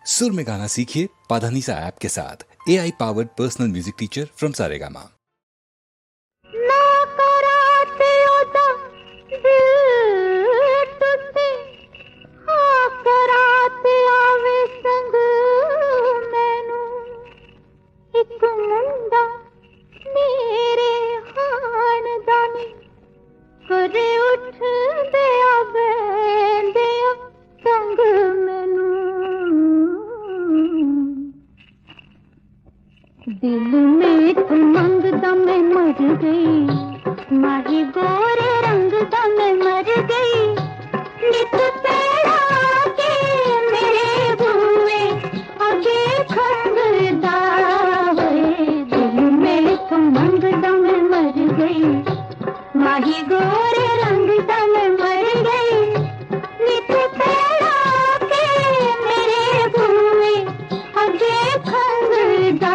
सुर में गाना सीखिए पाधानीसा ऐप के साथ। AI powered personal music teacher from Saregama. दिल में उमंग दा मैं मर गई, माही गोरे रंग दा मैं मर गई। नित तेरा के मेरे बुए आगे खंगदा होए। दिल में उमंग दा मैं मर गई, माही गोरे रंग दा मैं मर गई। नित तेरा के मेरे बुए आगे खंगदा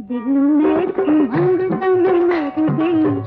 दिल में उमंग दा मैं मर गई।